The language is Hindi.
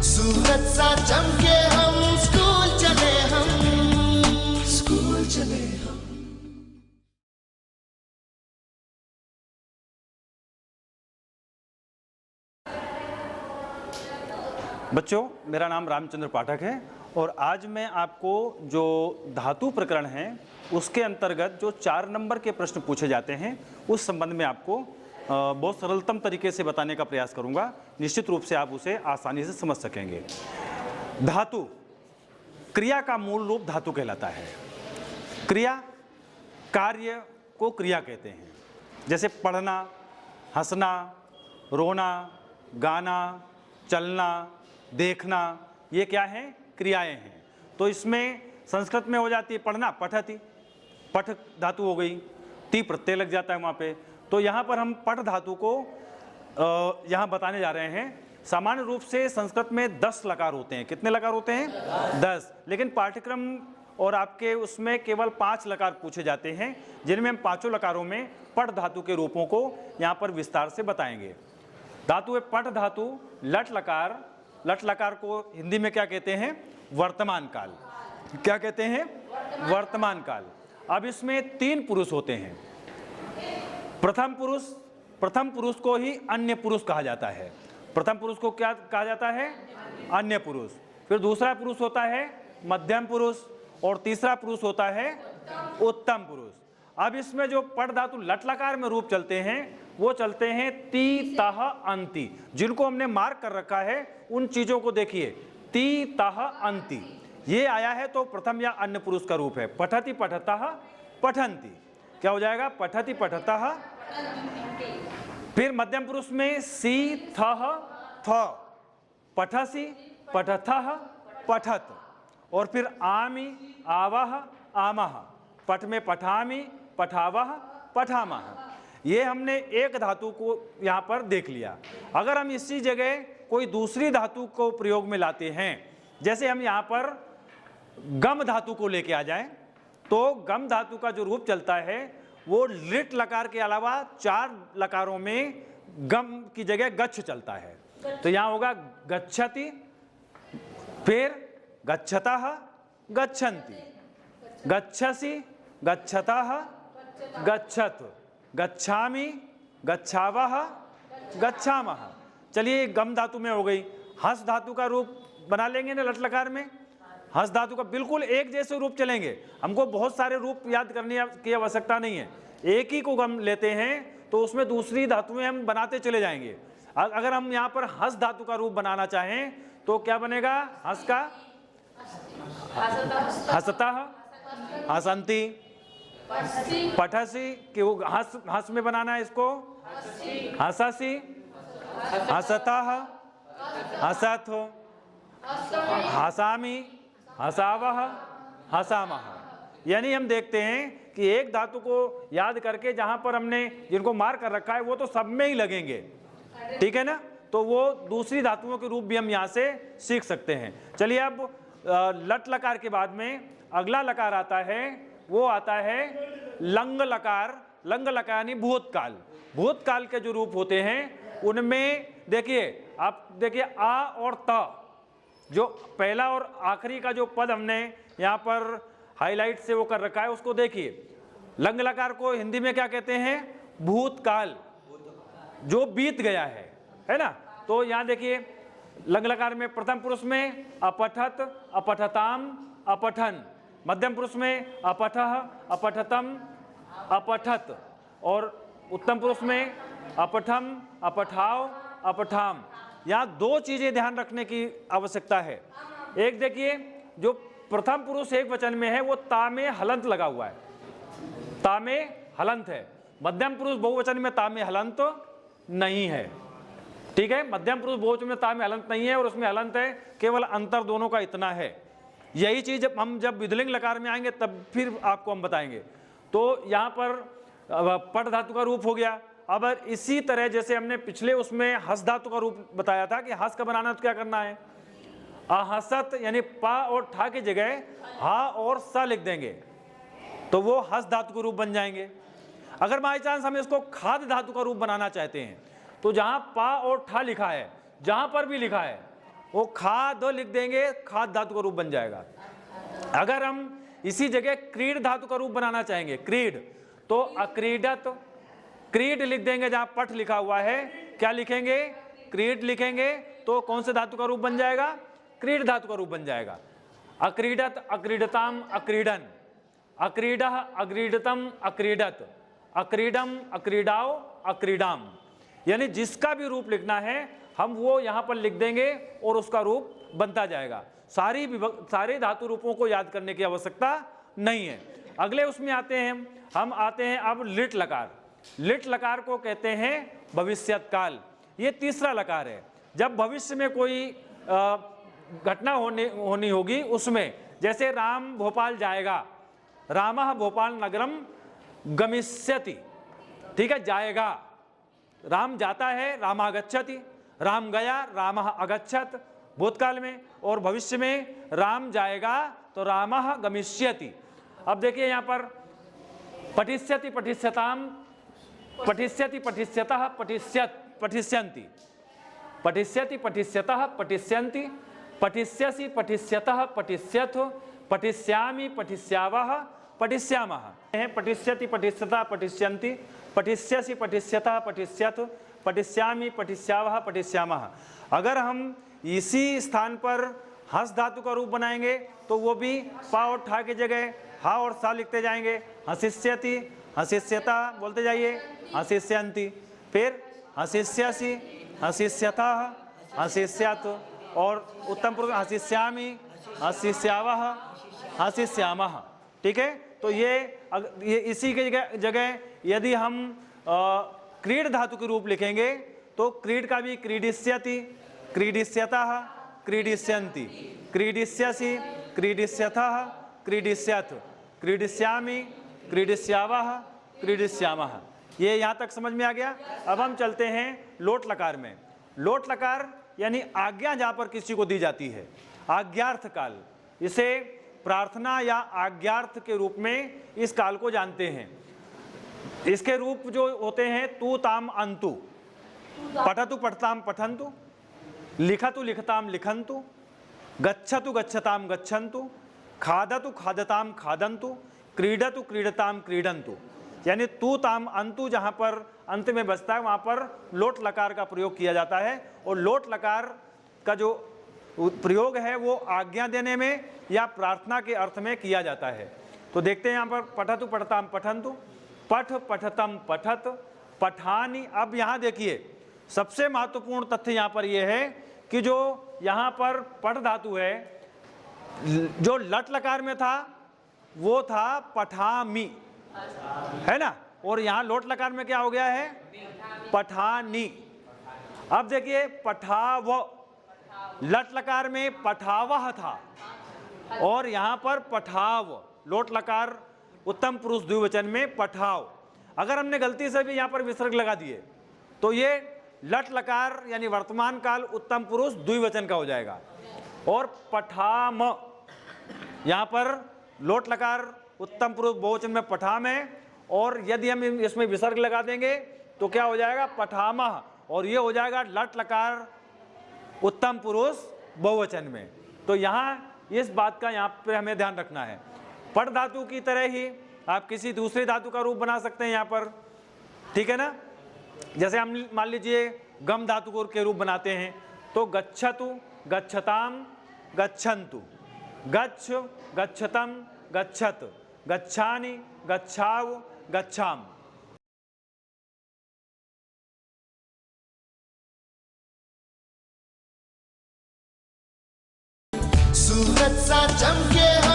सूरज सा चमके हम स्कूल चले हम। बच्चों, मेरा नाम रामचंद्र पाठक है और आज मैं आपको जो धातु प्रकरण है उसके अंतर्गत जो 4 नंबर के प्रश्न पूछे जाते हैं उस संबंध में आपको बहुत सरलतम तरीके से बताने का प्रयास करूंगा। निश्चित रूप से आप उसे आसानी से समझ सकेंगे। धातु क्रिया का मूल रूप धातु कहलाता है। क्रिया कार्य को क्रिया कहते हैं। जैसे पढ़ना, हंसना, रोना, गाना, चलना, देखना, ये क्या है? क्रियाएं हैं। तो इसमें संस्कृत में हो जाती है पढ़ना, पठति, पठ धातु हो गई, ती प्रत्यय लग जाता है वहाँ पे। तो यहाँ पर हम पठ धातु को यहाँ बताने जा रहे हैं। सामान्य रूप से संस्कृत में 10 लकार होते हैं। कितने लकार होते हैं? 10। लेकिन पाठ्यक्रम और आपके उसमें केवल 5 लकार पूछे जाते हैं, जिनमें हम 5 लकारों में पठ धातु के रूपों को यहाँ पर विस्तार से बताएंगे। धातु है पठ धातु, लट लकार। लट लकार को हिंदी में क्या कहते हैं? वर्तमान काल। क्या कहते हैं? वर्तमान काल। अब इसमें 3 पुरुष होते हैं। प्रथम पुरुष को ही अन्य पुरुष कहा जाता है। प्रथम पुरुष को क्या कहा जाता है? अन्य पुरुष। फिर दूसरा पुरुष होता है मध्यम पुरुष और तीसरा पुरुष होता है उत्तम पुरुष। अब इसमें जो पठ धातु लट लकार में रूप चलते हैं वो चलते हैं ती, तह, अंति। जिनको हमने मार्क कर रखा है उन चीजों को देखिए। ती, तह, अंति ये आया है तो प्रथम या अन्य पुरुष का रूप है। पठति, पठतः, पठन्ति। क्या हो जाएगा? पठति, पठतः। फिर मध्यम पुरुष में सी, थह, थ, पठसि, पठथः, पठत। और फिर आमि, आवह, आमः। पठ में पठामि, पठावह, पठामः। ये हमने एक धातु को यहाँ पर देख लिया। अगर हम इसी जगह कोई दूसरी धातु को प्रयोग में लाते हैं, जैसे हम यहाँ पर गम धातु को लेके आ जाएं, तो गम धातु का जो रूप चलता है वो लिट लकार के अलावा 4 लकारों में गम की जगह गच्छ चलता है। तो यहाँ होगा गच्छति, फिर गच्छतः, गच्छन्ति, गच्छसि, गच्छतः, गच्छत, गच्छामि, गच्छावः, गच्छामः। चलिए गम धातु में हो गई। हंस धातु का रूप बना लेंगे ना लट लकार में। हंस धातु का बिल्कुल एक जैसे रूप चलेंगे। हमको बहुत सारे रूप याद करने की आवश्यकता नहीं है। एक ही को हम लेते हैं तो उसमें दूसरी धातुएं हम बनाते चले जाएंगे। अगर हम यहाँ पर हंस धातु का रूप बनाना चाहें तो क्या बनेगा? हंस का हंसतः, हंसन्ति, पठसि, क्यों हंस में बनाना है इसको? हंससि, हंसतः, हंसथ, हंसामि, हंसावह, हंसामः। यानी हम देखते हैं कि एक धातु को याद करके जहां पर हमने जिनको मार कर रखा है वो तो सब में ही लगेंगे, ठीक है ना? तो वो दूसरी धातुओं के रूप भी हम यहाँ से सीख सकते हैं। चलिए अब लट लकार के बाद में अगला लकार आता है, वो आता है लंग लकार। लंग लकार यानी भूतकाल। भूतकाल के जो रूप होते हैं उनमें देखिए, आप देखिए आ और त, जो पहला और आखिरी का जो पद हमने यहाँ पर हाईलाइट से वो कर रखा है उसको देखिए। लंग लकार को हिंदी में क्या कहते हैं? भूतकाल, जो बीत गया है ना? तो यहाँ देखिए लंग लकार में प्रथम पुरुष में अपठत, अपठताम, अपठन। मध्यम पुरुष में अपठः, अपठतम, अपठत। और उत्तम पुरुष में अपठम, अपठाव, अपठाम। यहाँ 2 चीजें ध्यान रखने की आवश्यकता है। एक देखिए, जो प्रथम पुरुष एक वचन में है वो ता में हलंत लगा हुआ है, ता में हलंत है। मध्यम पुरुष बहुवचन में ता में हलंत नहीं है, ठीक है? मध्यम पुरुष बहुवचन में ता में हलंत नहीं है और उसमें हलंत है, केवल अंतर दोनों का इतना है। यही चीज हम जब विधिलिंग लकार में आएंगे तब फिर आपको हम बताएंगे। तो यहाँ पर पठ धातु का रूप हो गया। अब इसी तरह जैसे हमने पिछले उसमें हंस धातु का रूप बताया था कि हंस का बनाना तो क्या करना है? अहसत यानी पा और ठा की जगह हा और सा लिख देंगे तो वो हंस धातु के रूप बन जाएंगे। अगर बाई चांस हम इसको खाद धातु का रूप बनाना चाहते हैं तो जहां पा और ठा लिखा है, जहां पर भी लिखा है वो खाद लिख देंगे, खाद धातु का रूप बन जाएगा। अगर हम इसी जगह क्रीड धातु का रूप बनाना चाहेंगे, क्रीड, तो अक्रीडत, क्रीड लिख देंगे, जहां पठ लिखा हुआ है क्या लिखेंगे, क्रीड लिखेंगे, तो कौन से धातु का रूप बन जाएगा, क्रीड धातु का रूप बन जाएगा। अक्रीडत, अक्रीडताम, अक्रीडन, अक्रीडः, अक्रीडतम, अक्रीडत, अक्रीडम, अक्रीडाओ, अक्रीडाम। यानी जिसका भी रूप लिखना है हम वो यहाँ पर लिख देंगे और उसका रूप बनता जाएगा। सारे धातु रूपों को याद करने की आवश्यकता नहीं है। अगले उसमें आते हैं हम आते हैं अब लिट लकार। लिट लकार को कहते हैं भविष्यत काल। ये तीसरा लकार है। जब भविष्य में कोई घटना होनी होगी उसमें, जैसे राम भोपाल जाएगा, रामः भोपाल नगरम गमिष्यति, ठीक है, जाएगा, राम जाता है, रामागच्छति, राम गया, रामः अगच्छत भूतकाल में, और भविष्य में राम जाएगा तो रामः गमिष्यति। अब देखिए यहाँ पर पठिष्यति, पठिष्यताम, पठिष्यति, पठिष्यतः, पठिष्यत, पठिष्यन्ति, पठिष्यति, पठिष्यतः, पठिष्यन्ति, पठिष्यसि, पठिष्यतः, पठिष्यथ, पठिष्यामि, पठिष्यावः, पठिष्यामः। पठिष्यति, पठिष्यतः, पठिष्यन्ति, पठिष्यसि, पठिष्यतः, पठिष्यथ, पठिष्यामि, पठिष्यावः, पठिष्यामः। अगर हम इसी स्थान पर हंस धातु का रूप बनाएंगे तो वो भी पा और ठा की जगह हा और सा लिखते जाएंगे। हंसिष्यति, हंसिष्यता बोलते जाइए, हंसिष्यन्ति, फिर हंसिष्यसि, हंसिष्यतः, हंसिष्यथ, और उत्तम पुरुष हंसिष्यामि, हंसिष्यावः, हंसिष्यामः। ठीक है, तो ये इसी के जगह यदि हम क्रीड धातु के रूप लिखेंगे तो क्रीड का भी क्रीडिष्यति, क्रीडिष्यतः, क्रीडिष्यन्ति, क्रीडिष्यसि, क्रीडिष्यथः, क्रीडिष्यथ, क्रीडिष्यामि, क्रीडिष्यावः, क्रीडिष्यामः। ये यहाँ तक समझ में आ गया। अब हम चलते हैं लोट लकार में। लोट लकार यानी आज्ञा जहाँ पर किसी को दी जाती है, आज्ञार्थ काल, इसे प्रार्थना या आज्ञार्थ के रूप में इस काल को जानते हैं। इसके रूप जो होते हैं तू ताम अंतु, पठतु पठताम पठन्तु, लिखतु लिखताम लिखन्तु, गच्छतु गच्छताम गच्छन्तु, खादतु खादताम खादन्तु, क्रीडतु क्रीडताम क्रीडन्तु। यानी तू ताम अंतु जहाँ पर अंत में बचता है वहाँ पर लोट लकार का प्रयोग किया जाता है। और लोट लकार का जो प्रयोग है वो आज्ञा देने में या प्रार्थना के अर्थ में किया जाता है। तो देखते हैं यहाँ पर पठतु पठताम पठन्तु, पठ पठतम पठत, पठानी। अब यहाँ देखिए सबसे महत्वपूर्ण तथ्य यहाँ पर यह है कि जो यहाँ पर पठ धातु है, जो लट लकार में था वो था पठामी, है ना, और यहाँ लोट लकार में क्या हो गया है, पठानी। अब देखिए पठाव, लट लकार में पठावह था और यहाँ पर पठाव, लोट लकार उत्तम पुरुष द्विवचन में पठाव। अगर हमने गलती से भी यहाँ पर विसर्ग लगा दिए तो ये लट लकार यानी वर्तमान काल उत्तम पुरुष द्विवचन का हो जाएगा। और पठाम, यहाँ पर लोट लकार उत्तम पुरुष बहुवचन में पठाम है, और यदि हम इसमें विसर्ग लगा देंगे तो क्या हो जाएगा, पठामह, और ये हो जाएगा लट लकार उत्तम पुरुष बहुवचन में। तो यहाँ इस बात का यहाँ पे हमें ध्यान रखना है। पठ धातु की तरह ही आप किसी दूसरी धातु का रूप बना सकते हैं यहाँ पर, ठीक है ना। जैसे हम मान लीजिए गम धातु के रूप बनाते हैं तो गच्छतु गच्छताम गच्छन्तु, गच्छ गच्छतम गच्छत, गच्छानि गच्छाव गच्छाम। सूरज सा चमके